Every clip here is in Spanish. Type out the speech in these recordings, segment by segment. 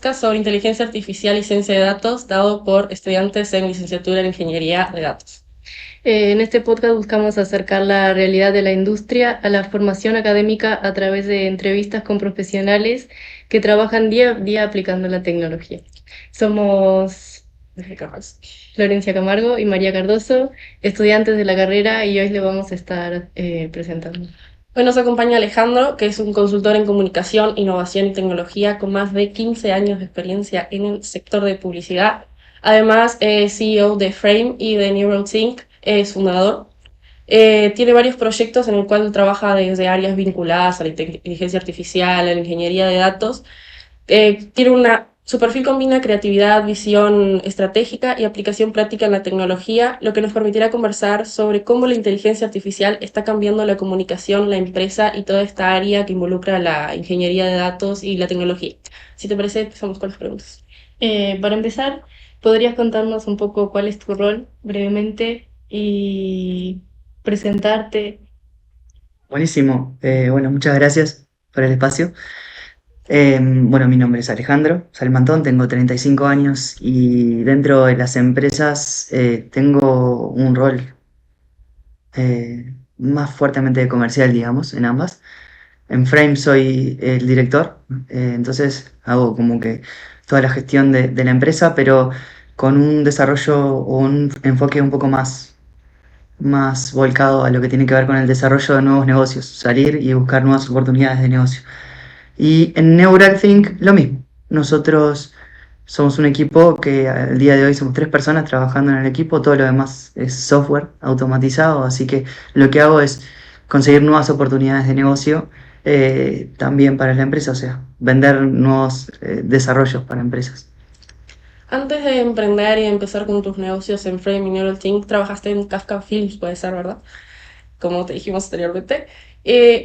podcast sobre inteligencia artificial y ciencia de datos dado por estudiantes en licenciatura en ingeniería de datos. En este podcast buscamos acercar la realidad de la industria a la formación académica a través de entrevistas con profesionales que trabajan día a día aplicando la tecnología. Somos Florencia Camargo y María Cardoso, estudiantes de la carrera, y hoy les vamos a estar presentando. Hoy nos acompaña Alejandro, que es un consultor en comunicación, innovación y tecnología con más de 15 años de experiencia en el sector de publicidad. Además, es CEO de Frame y de NeuroThink, es fundador. Tiene varios proyectos en el cual trabaja desde áreas vinculadas a la inteligencia artificial, a la ingeniería de datos. Su perfil combina creatividad, visión estratégica y aplicación práctica en la tecnología, lo que nos permitirá conversar sobre cómo la inteligencia artificial está cambiando la comunicación, la empresa y toda esta área que involucra la ingeniería de datos y la tecnología. Si te parece, empezamos con las preguntas. Para empezar, ¿podrías contarnos un poco cuál es tu rol brevemente y presentarte? Buenísimo. Bueno, muchas gracias por el espacio. Bueno, mi nombre es Alejandro Salmantón, tengo 35 años y dentro de las empresas tengo un rol más fuertemente comercial, digamos, en ambas. En Frame soy el director, entonces hago como que toda la gestión de la empresa, pero con un desarrollo o un enfoque un poco más volcado a lo que tiene que ver con el desarrollo de nuevos negocios, salir y buscar nuevas oportunidades de negocio. Y en NeuroThink lo mismo. Nosotros somos un equipo que al día de hoy somos 3 personas trabajando en el equipo, todo lo demás es software automatizado, así que lo que hago es conseguir nuevas oportunidades de negocio también para la empresa, o sea, vender nuevos desarrollos para empresas. Antes de emprender y de empezar con tus negocios en Frame y NeuroThink, trabajaste en Kafka Films, puede ser, ¿verdad? Como te dijimos anteriormente.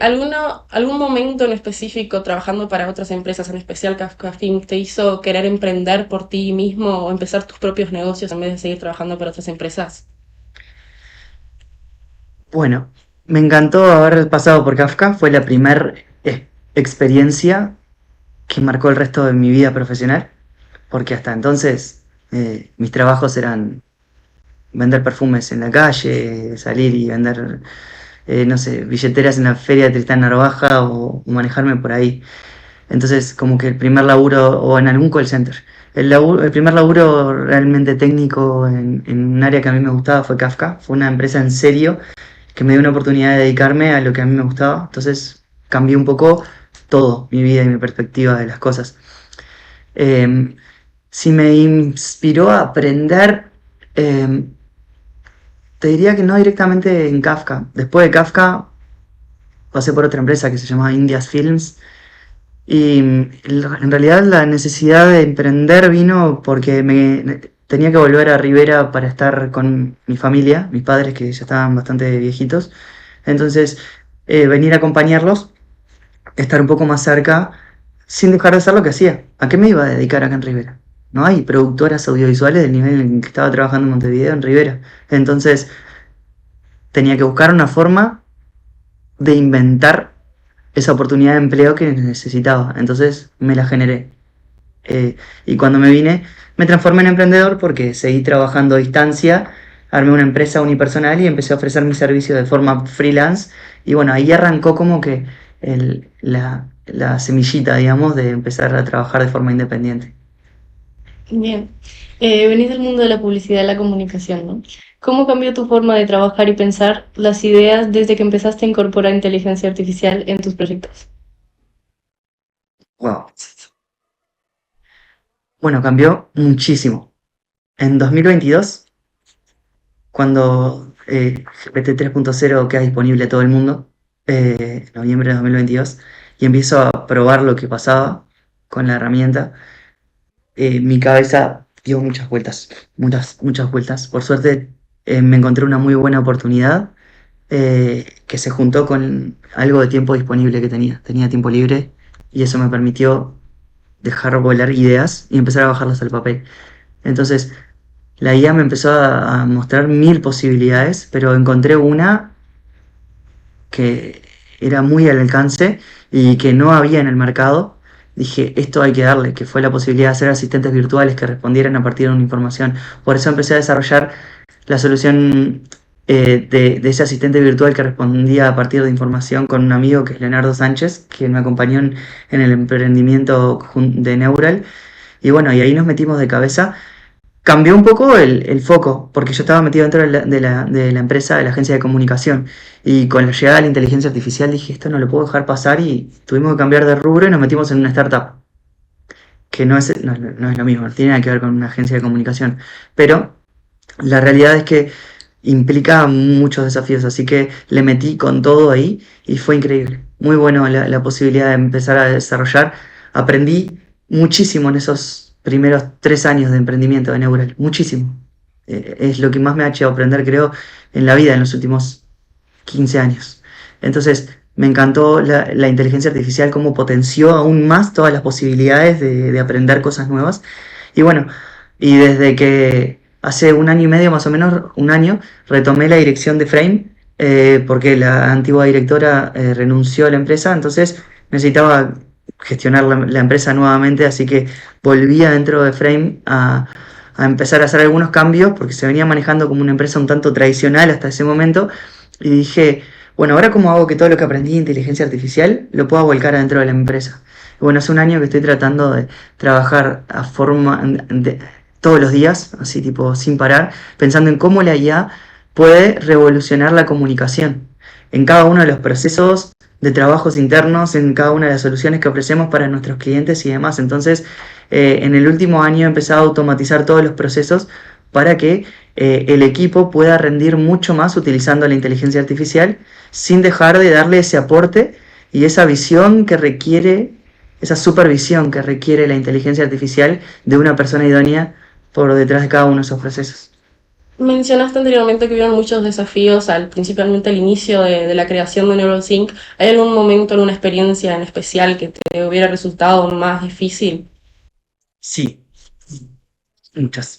¿Algún momento en específico trabajando para otras empresas, en especial Kafka Film, te hizo querer emprender por ti mismo o empezar tus propios negocios en vez de seguir trabajando para otras empresas? Bueno, me encantó haber pasado por Kafka, fue la primera experiencia que marcó el resto de mi vida profesional, porque hasta entonces mis trabajos eran vender perfumes en la calle, salir y vender, no sé, billeteras en la feria de Tristán Narvaja o manejarme por ahí. Entonces, como que el primer laburo, o en algún call center, el primer laburo realmente técnico en un área que a mí me gustaba fue Kafka. Fue una empresa en serio que me dio una oportunidad de dedicarme a lo que a mí me gustaba. Entonces, cambié un poco todo, mi vida y mi perspectiva de las cosas. Si me inspiró a aprender, te diría que no directamente en Kafka. Después de Kafka pasé por otra empresa que se llamaba Indias Films y en realidad la necesidad de emprender vino porque me tenía que volver a Rivera para estar con mi familia, mis padres que ya estaban bastante viejitos. Entonces venir a acompañarlos, estar un poco más cerca sin dejar de hacer lo que hacía. ¿A qué me iba a dedicar acá en Rivera? No hay productoras audiovisuales del nivel en que estaba trabajando en Montevideo, en Rivera. Entonces tenía que buscar una forma de inventar esa oportunidad de empleo que necesitaba. Entonces me la generé. Y cuando me vine, me transformé en emprendedor porque seguí trabajando a distancia, armé una empresa unipersonal y empecé a ofrecer mi servicio de forma freelance. Y bueno, ahí arrancó como que la semillita, digamos, de empezar a trabajar de forma independiente. Bien, venís del mundo de la publicidad y la comunicación, ¿no? ¿Cómo cambió tu forma de trabajar y pensar las ideas desde que empezaste a incorporar inteligencia artificial en tus proyectos? Wow. Bueno, cambió muchísimo. En 2022, cuando GPT 3.0 queda disponible a todo el mundo, noviembre de 2022, y empiezo a probar lo que pasaba con la herramienta, mi cabeza dio muchas vueltas, muchas vueltas. Por suerte me encontré una muy buena oportunidad que se juntó con algo de tiempo disponible que tenía tiempo libre, y eso me permitió dejar volar ideas y empezar a bajarlas al papel. Entonces, la IA me empezó a mostrar 1000 posibilidades, pero encontré una que era muy al alcance y que no había en el mercado. dije, esto hay que darle, que fue la posibilidad de hacer asistentes virtuales que respondieran a partir de una información. Por eso empecé a desarrollar la solución de ese asistente virtual que respondía a partir de información con un amigo que es Leonardo Sánchez, que me acompañó en el emprendimiento de Neural. Y bueno, y ahí nos metimos de cabeza. Cambió un poco el foco, porque yo estaba metido dentro de la empresa, de la agencia de comunicación, y con la llegada de la inteligencia artificial dije, esto no lo puedo dejar pasar, y tuvimos que cambiar de rubro y nos metimos en una startup, que no es lo mismo, no tiene nada que ver con una agencia de comunicación, pero la realidad es que implica muchos desafíos, así que le metí con todo ahí y fue increíble. Muy bueno la posibilidad de empezar a desarrollar. Aprendí muchísimo en esos primeros 3 años de emprendimiento de Neural, muchísimo. Es lo que más me ha hecho aprender, creo, en la vida en los últimos 15 años. Entonces, me encantó la inteligencia artificial, cómo potenció aún más todas las posibilidades de aprender cosas nuevas. Y bueno, y desde que hace 1 año y medio, más o menos 1 año, retomé la dirección de Frame, porque la antigua directora renunció a la empresa, entonces necesitaba gestionar la empresa nuevamente, así que volví adentro de Frame a empezar a hacer algunos cambios, porque se venía manejando como una empresa un tanto tradicional hasta ese momento, y dije, bueno, ahora cómo hago que todo lo que aprendí de inteligencia artificial lo pueda volcar adentro de la empresa. Bueno, hace 1 año que estoy tratando de trabajar a forma todos los días, así tipo sin parar, pensando en cómo la IA puede revolucionar la comunicación en cada uno de los procesos de trabajos internos, en cada una de las soluciones que ofrecemos para nuestros clientes y demás. Entonces, en el último año he empezado a automatizar todos los procesos para que el equipo pueda rendir mucho más utilizando la inteligencia artificial sin dejar de darle ese aporte y esa visión que requiere, esa supervisión que requiere la inteligencia artificial de una persona idónea por detrás de cada uno de esos procesos. Mencionaste anteriormente que hubieron muchos desafíos, principalmente al inicio de la creación de NeuralSync. ¿Hay algún momento, alguna experiencia en especial que te hubiera resultado más difícil? Sí, muchas.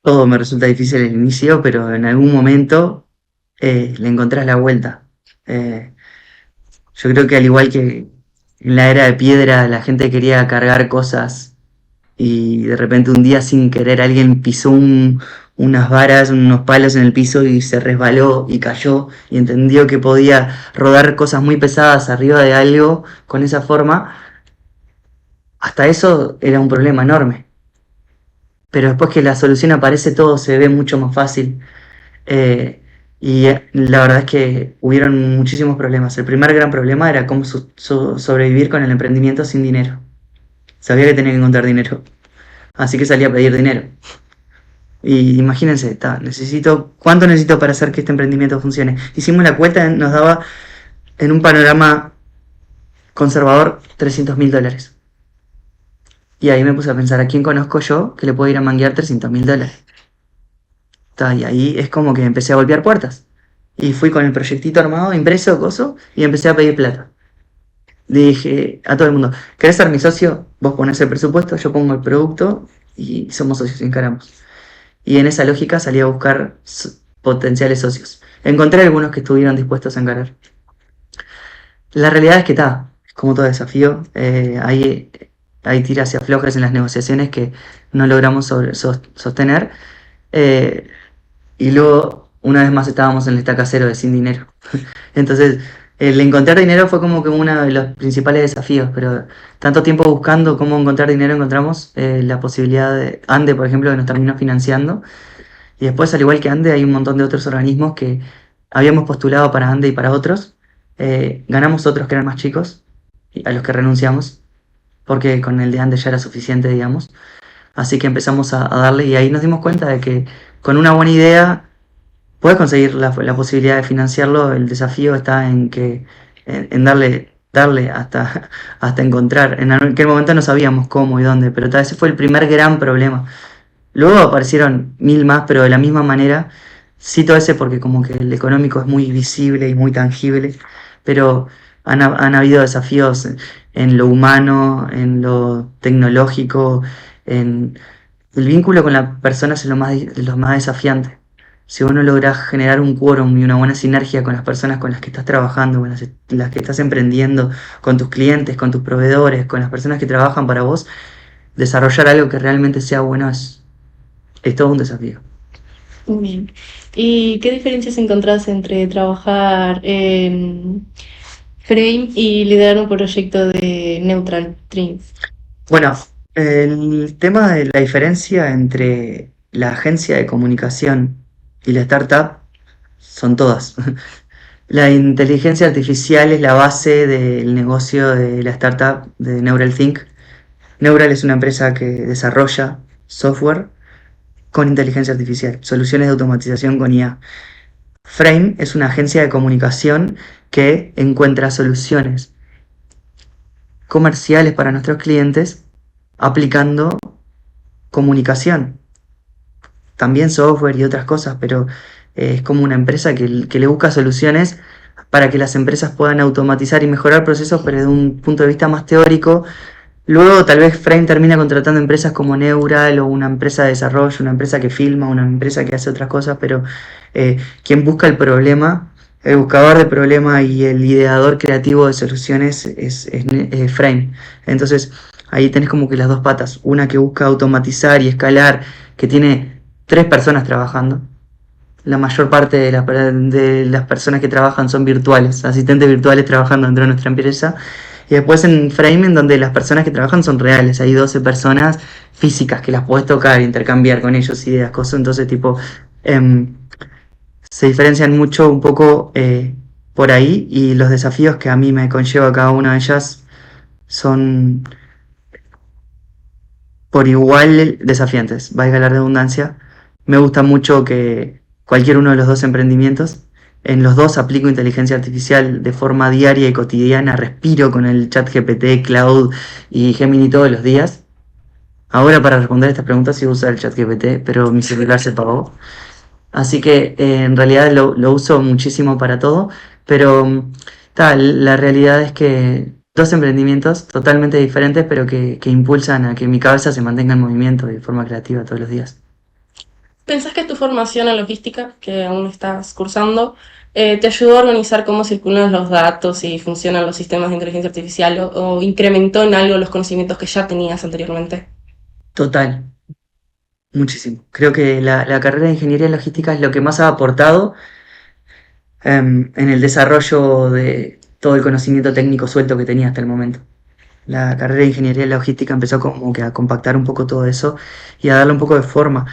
Todo me resulta difícil al inicio, pero en algún momento le encontrás la vuelta. Yo creo que al igual que en la era de piedra la gente quería cargar cosas y de repente un día sin querer alguien pisó unas varas, unos palos en el piso y se resbaló y cayó y entendió que podía rodar cosas muy pesadas arriba de algo con esa forma. Hasta eso era un problema enorme. Pero después que la solución aparece todo se ve mucho más fácil. Y la verdad es que hubieron muchísimos problemas. El primer gran problema era cómo sobrevivir con el emprendimiento sin dinero. Sabía que tenía que encontrar dinero, así que salí a pedir dinero. Y imagínense, ¿cuánto necesito para hacer que este emprendimiento funcione? Hicimos la cuenta, nos daba en un panorama conservador $300.000. Y ahí me puse a pensar, ¿a quién conozco yo que le puedo ir a manguear $300.000? Y ahí es como que empecé a golpear puertas. Y fui con el proyectito armado, impreso, coso, y empecé a pedir plata. Dije a todo el mundo, ¿querés ser mi socio? Vos ponés el presupuesto, yo pongo el producto y somos socios y encaramos. Y en esa lógica salí a buscar potenciales socios. Encontré algunos que estuvieron dispuestos a encarar. La realidad es que es como todo desafío, hay tiras y aflojas en las negociaciones que no logramos sostener. Y luego, una vez más, estábamos en el estaca cero de sin dinero. Entonces, el encontrar dinero fue como que uno de los principales desafíos, pero tanto tiempo buscando cómo encontrar dinero, encontramos la posibilidad de Ande, por ejemplo, que nos terminó financiando. Y después, al igual que Ande, hay un montón de otros organismos que habíamos postulado para Ande y para otros. Ganamos otros que eran más chicos, a los que renunciamos, porque con el de Ande ya era suficiente, digamos. Así que empezamos a darle y ahí nos dimos cuenta de que con una buena idea puedes conseguir la posibilidad de financiarlo. El desafío está en darle hasta encontrar. En aquel momento no sabíamos cómo y dónde, pero tal vez ese fue el primer gran problema. Luego aparecieron 1000 más, pero de la misma manera. Cito ese porque como que el económico es muy visible y muy tangible, pero han habido desafíos en lo humano, en lo tecnológico, en el vínculo con la persona es lo más desafiante. si vos no lográs generar un quórum y una buena sinergia con las personas con las que estás trabajando, con las que estás emprendiendo, con tus clientes, con tus proveedores, con las personas que trabajan para vos, desarrollar algo que realmente sea bueno es todo un desafío. Bien. ¿Y qué diferencias encontrás entre trabajar en Frame y liderar un proyecto de Neutral Dreams? Bueno, el tema de la diferencia entre la agencia de comunicación y la startup son todas. La inteligencia artificial es la base del negocio de la startup de NeuralThink. Neural es una empresa que desarrolla software con inteligencia artificial, soluciones de automatización con IA. Frame es una agencia de comunicación que encuentra soluciones comerciales para nuestros clientes aplicando comunicación, también software y otras cosas, pero es como una empresa que le busca soluciones para que las empresas puedan automatizar y mejorar procesos, pero desde un punto de vista más teórico. Luego tal vez Frame termina contratando empresas como Neural o una empresa de desarrollo, una empresa que filma, una empresa que hace otras cosas, pero quien busca el problema, el buscador de problema y el ideador creativo de soluciones es Frame. Entonces ahí tenés como que las dos patas, una que busca automatizar y escalar, que tiene 3 personas trabajando. La mayor parte de las personas que trabajan son virtuales, asistentes virtuales trabajando dentro de nuestra empresa. Y después en Frame, en donde las personas que trabajan son reales, hay 12 personas físicas que las puedes tocar, intercambiar con ellos ideas, cosas. Entonces, tipo, se diferencian mucho un poco por ahí, y los desafíos que a mí me conlleva cada una de ellas son por igual desafiantes, valga la redundancia. Me gusta mucho que cualquier uno de los dos emprendimientos, en los dos aplico inteligencia artificial de forma diaria y cotidiana, respiro con el chat GPT, Cloud y Gemini todos los días. Ahora para responder estas preguntas sí uso el chat GPT, pero mi celular se apagó. Así que en realidad lo uso muchísimo para todo, pero la realidad es que 2 emprendimientos totalmente diferentes, pero que impulsan a que mi cabeza se mantenga en movimiento de forma creativa todos los días. ¿Pensás que tu formación en logística, que aún estás cursando, te ayudó a organizar cómo circulan los datos y funcionan los sistemas de inteligencia artificial o incrementó en algo los conocimientos que ya tenías anteriormente? Total, muchísimo. Creo que la carrera de ingeniería en logística es lo que más ha aportado en el desarrollo de todo el conocimiento técnico suelto que tenía hasta el momento. La carrera de ingeniería en logística empezó como que a compactar un poco todo eso y a darle un poco de forma.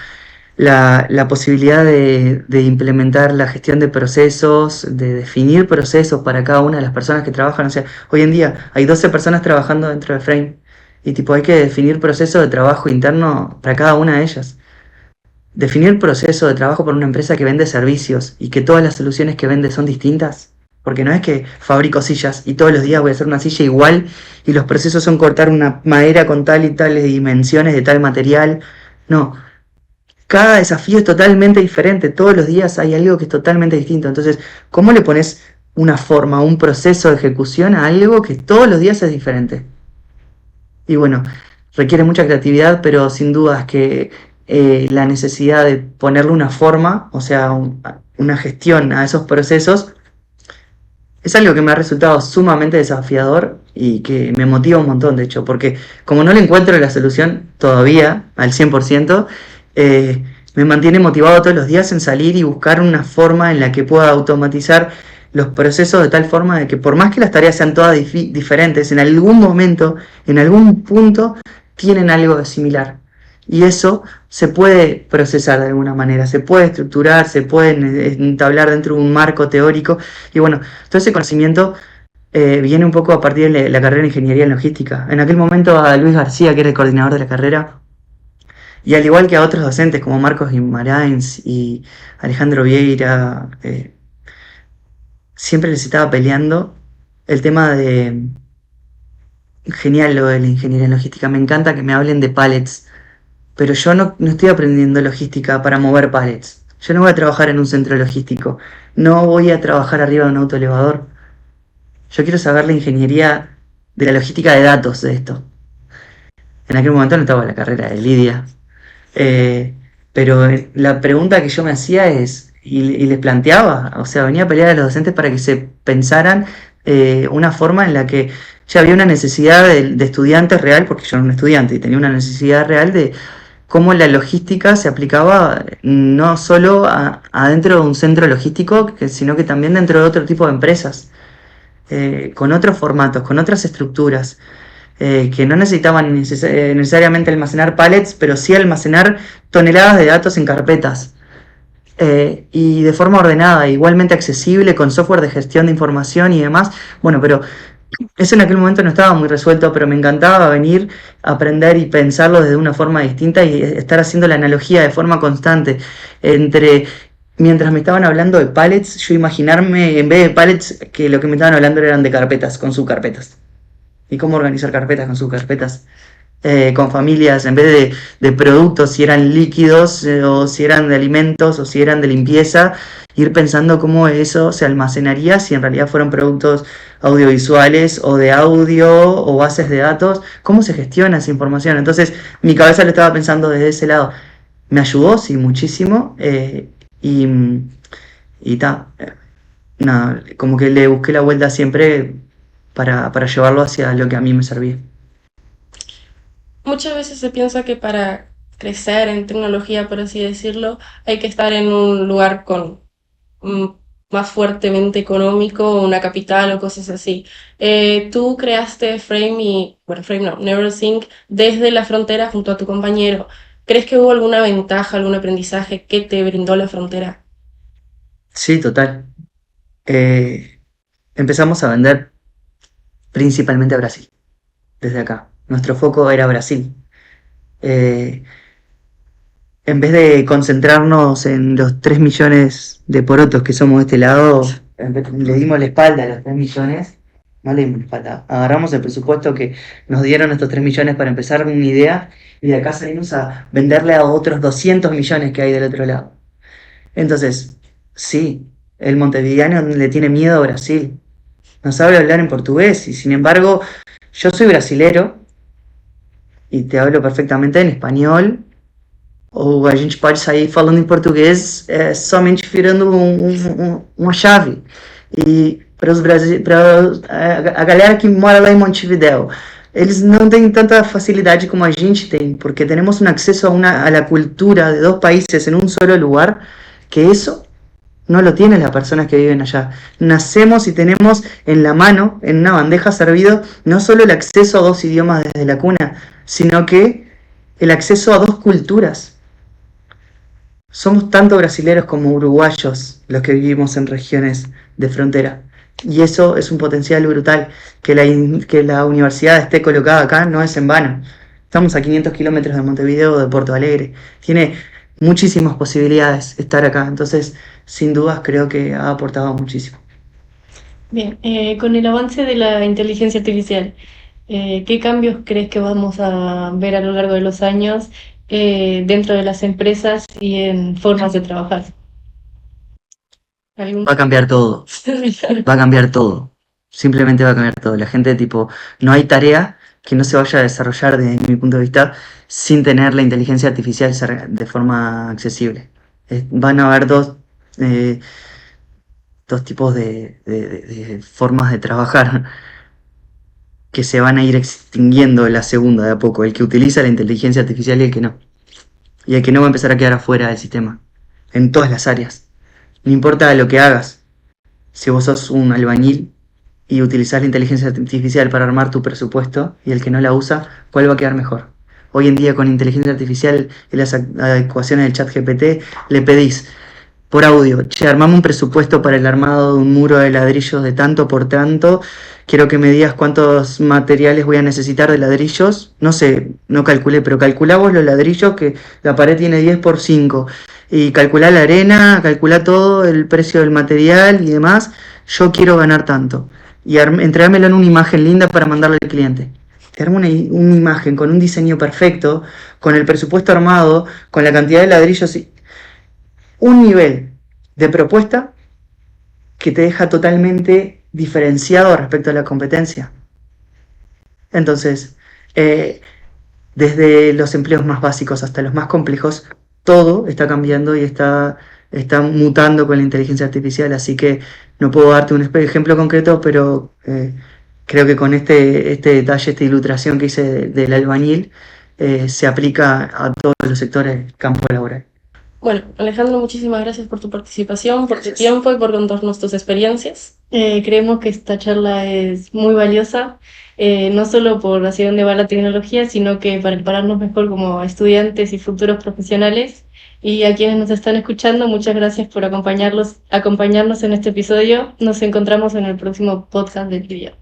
La posibilidad de implementar la gestión de procesos, de definir procesos para cada una de las personas que trabajan. O sea, hoy en día hay 12 personas trabajando dentro de Frame y tipo hay que definir procesos de trabajo interno para cada una de ellas. Definir proceso de trabajo para una empresa que vende servicios y que todas las soluciones que vende son distintas. Porque no es que fabrico sillas y todos los días voy a hacer una silla igual y los procesos son cortar una madera con tal y tales dimensiones de tal material. No, cada desafío es totalmente diferente, todos los días hay algo que es totalmente distinto. Entonces, ¿cómo le pones una forma, un proceso de ejecución a algo que todos los días es diferente? Y bueno, requiere mucha creatividad, pero sin dudas que la necesidad de ponerle una forma, o sea, una gestión a esos procesos, es algo que me ha resultado sumamente desafiador y que me motiva un montón, de hecho, porque como no le encuentro la solución todavía al 100%, me mantiene motivado todos los días en salir y buscar una forma en la que pueda automatizar los procesos de tal forma de que por más que las tareas sean todas diferentes, en algún momento, en algún punto, tienen algo similar. Y eso se puede procesar de alguna manera, se puede estructurar, se puede entablar dentro de un marco teórico. Y bueno, todo ese conocimiento viene un poco a partir de la carrera de Ingeniería en Logística. En aquel momento a Luis García, que era el coordinador de la carrera, y al igual que a otros docentes como Marcos Guimaraes y Alejandro Vieira, siempre les estaba peleando el tema de... Genial lo de la ingeniería en logística, me encanta que me hablen de pallets, pero yo no estoy aprendiendo logística para mover pallets. Yo no voy a trabajar en un centro logístico, no voy a trabajar arriba de un autoelevador. Yo quiero saber la ingeniería de la logística de datos de esto. En aquel momento no estaba la carrera de Lidia. Pero la pregunta que yo me hacía es, y les planteaba, o sea, venía a pelear a los docentes para que se pensaran una forma en la que ya había una necesidad de estudiantes real, porque yo era un estudiante y tenía una necesidad real de cómo la logística se aplicaba no solo adentro de un centro logístico, sino que también dentro de otro tipo de empresas, con otros formatos, con otras estructuras, que no necesitaban necesariamente almacenar pallets, pero sí almacenar toneladas de datos en carpetas. Y de forma ordenada, igualmente accesible, con software de gestión de información y demás. Bueno, pero eso en aquel momento no estaba muy resuelto, pero me encantaba venir a aprender y pensarlo desde una forma distinta y estar haciendo la analogía de forma constante entre, mientras me estaban hablando de pallets, yo imaginarme, en vez de pallets, que lo que me estaban hablando eran de carpetas, con subcarpetas. Y cómo organizar carpetas con subcarpetas. Con familias, en vez de productos, si eran líquidos o si eran de alimentos o si eran de limpieza, ir pensando cómo eso se almacenaría si en realidad fueron productos audiovisuales o de audio o bases de datos, cómo se gestiona esa información. Entonces mi cabeza lo estaba pensando desde ese lado. Me ayudó, sí, muchísimo, y, y nada, como que le busqué la vuelta siempre para llevarlo hacia lo que a mí me servía. Muchas veces se piensa que para crecer en tecnología, por así decirlo, hay que estar en un lugar con mm, más fuertemente económico, una capital o cosas así. Tú creaste Frame y, bueno, Frame no, NeuroSync desde la frontera junto a tu compañero. ¿Crees que hubo alguna ventaja, algún aprendizaje que te brindó la frontera? Sí, total. Empezamos a vender principalmente a Brasil, desde acá. Nuestro foco era Brasil. Eh, en vez de concentrarnos en los 3 millones de porotos que somos de este lado, le dimos la espalda a los 3 millones. No le dimos la espalda. Agarramos el presupuesto que nos dieron estos 3 millones para empezar una idea y de acá salimos a venderle a otros 200 millones que hay del otro lado. Entonces, sí, el montevideano le tiene miedo a Brasil. No sabe hablar en portugués y sin embargo yo soy brasilero e te hablo perfeitamente em espanhol, ou a gente pode sair falando em português somente virando uma chave. E para a galera que mora lá em Montevideo, eles não têm tanta facilidade como a gente tem, porque temos um acesso a la cultura de dos países en un solo lugar, que eso no lo tienen las personas que viven allá. Nacemos y tenemos en la mano, en una bandeja servido, no solo el acceso a 2 idiomas desde la cuna, sino que el acceso a 2 culturas. Somos tanto brasileros como uruguayos los que vivimos en regiones de frontera. Y eso es un potencial brutal. Que la universidad esté colocada acá no es en vano. Estamos a 500 kilómetros de Montevideo, de Porto Alegre. Tiene muchísimas posibilidades estar acá. Entonces, sin dudas, creo que ha aportado muchísimo. Bien, con el avance de la inteligencia artificial, ¿qué cambios crees que vamos a ver a lo largo de los años dentro de las empresas y en formas de trabajar? Va a cambiar todo. Va a cambiar todo. Simplemente va a cambiar todo. La gente, tipo, no hay tarea que no se vaya a desarrollar desde mi punto de vista sin tener la inteligencia artificial de forma accesible. Van a haber dos tipos de formas de trabajar que se van a ir extinguiendo la segunda de a poco. El que utiliza la inteligencia artificial y el que no. Y el que no va a empezar a quedar afuera del sistema. En todas las áreas. No importa lo que hagas. Si vos sos un albañil y utilizás la inteligencia artificial para armar tu presupuesto y el que no la usa, ¿cuál va a quedar mejor? Hoy en día con inteligencia artificial y las ecuaciones del chat GPT le pedís por audio, che, armame un presupuesto para el armado de un muro de ladrillos de tanto por tanto, quiero que me digas cuántos materiales voy a necesitar de ladrillos, no sé, no calculé, pero calculá vos los ladrillos que la pared tiene 10 por 5 y calculá la arena, calculá todo el precio del material y demás, yo quiero ganar tanto y entregármelo en una imagen linda para mandarle al cliente. Te armo una imagen con un diseño perfecto, con el presupuesto armado, con la cantidad de ladrillos, un nivel de propuesta que te deja totalmente diferenciado respecto a la competencia. Entonces, desde los empleos más básicos hasta los más complejos, todo está cambiando y está mutando con la inteligencia artificial, así que no puedo darte un ejemplo concreto, pero creo que con este detalle, esta ilustración que hice del albañil, se aplica a todos los sectores del campo laboral. Bueno, Alejandro, muchísimas gracias por tu participación, por tu Gracias. tiempo y por contarnos tus experiencias. Creemos que esta charla es muy valiosa, no solo por hacia dónde va la tecnología, sino que para prepararnos mejor como estudiantes y futuros profesionales. Y a quienes nos están escuchando, muchas gracias por acompañarnos en este episodio. Nos encontramos en el próximo podcast del día.